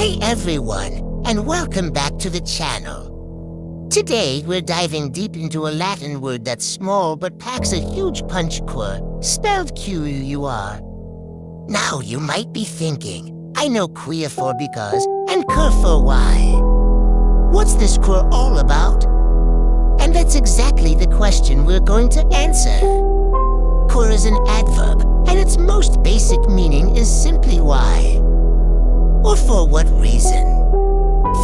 Hey everyone, and welcome back to the channel. Today we're diving deep into a Latin word that's small but packs a huge punch, Quur, spelled Q-U-R. Now you might be thinking, I know queer for because, and cur for why. What's this Quur all about? And that's exactly the question we're going to answer. Quur is an adverb, and its most basic meaning is simply why. Or for what reason?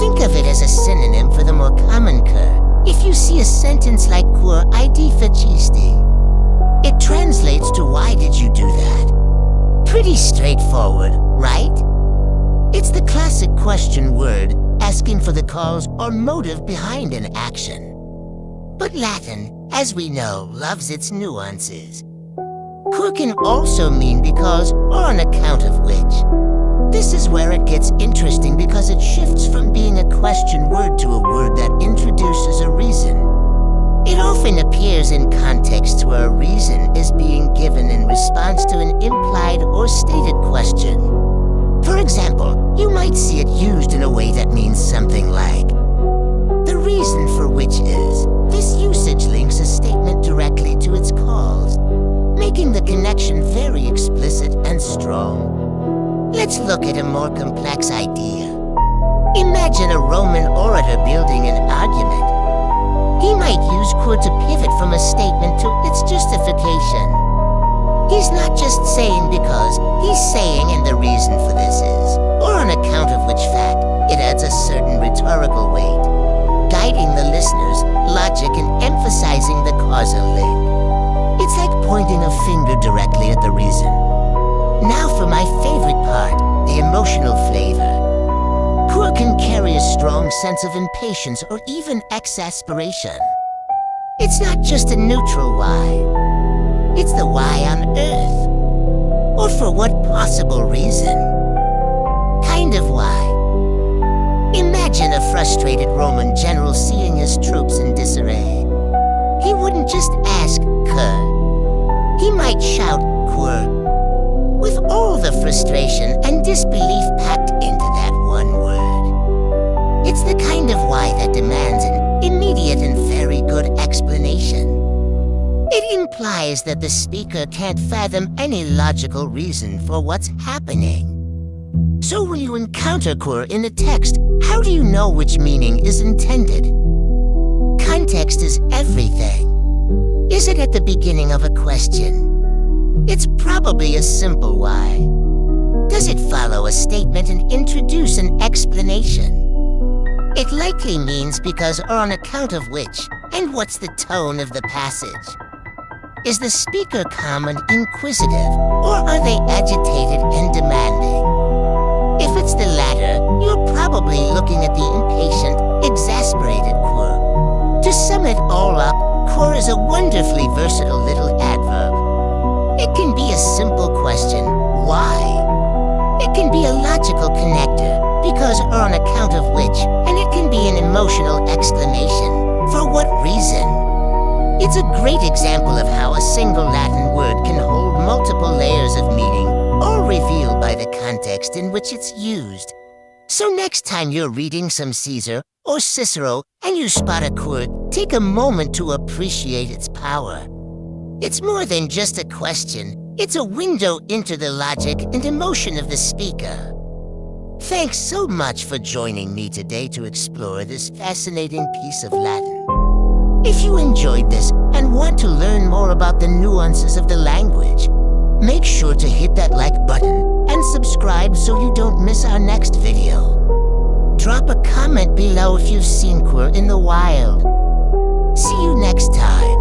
Think of it as a synonym for the more common cur. If you see a sentence like Quur ID facisti, it translates to why did you do that? Pretty straightforward, right? It's the classic question word, asking for the cause or motive behind an action. But Latin, as we know, loves its nuances. Quur can also mean because or on account of which. This is where it gets interesting because it shifts from being a question word to a word that introduces a reason. It often appears in contexts where a reason is being given in response to an implied or stated question. For example, you might see it used in a way that means something like, the reason for which is. This usage links a statement directly to its cause, making the connection very explicit and strong. Let's look at a more complex idea. Imagine a Roman orator building an argument. He might use Quur to pivot from a statement to its justification. He's not just saying because, he's saying and the reason for this is, or on account of which fact, it adds a certain rhetorical weight, guiding the listener's logic and emphasizing the causal link. It's like pointing a finger directly at the reason. Now for my favorite part, the emotional flavor. Quur can carry a strong sense of impatience or even exasperation. It's not just a neutral why. It's the why on earth. Or for what possible reason? Kind of why. Imagine a frustrated Roman general seeing his troops in disarray. He wouldn't just ask Quur. He might shout Quur, with all the frustration and disbelief packed into that one word. It's the kind of why that demands an immediate and very good explanation. It implies that the speaker can't fathom any logical reason for what's happening. So when you encounter Quur in a text, how do you know which meaning is intended? Context is everything. Is it at the beginning of a question? It's probably a simple why. Does it follow a statement and introduce an explanation? It likely means because or on account of which, and what's the tone of the passage? Is the speaker calm and inquisitive, or are they agitated and demanding? If it's the latter, you're probably looking at the impatient, exasperated Quur. To sum it all up, Quur is a wonderfully versatile little adverb. It can be a simple question, why? It can be a logical connector, because or on account of which, and it can be an emotional exclamation, for what reason? It's a great example of how a single Latin word can hold multiple layers of meaning, all revealed by the context in which it's used. So next time you're reading some Caesar or Cicero and you spot a Quur, take a moment to appreciate its power. It's more than just a question, it's a window into the logic and emotion of the speaker. Thanks so much for joining me today to explore this fascinating piece of Latin. If you enjoyed this and want to learn more about the nuances of the language, make sure to hit that like button and subscribe so you don't miss our next video. Drop a comment below if you've seen Quur in the wild. See you next time.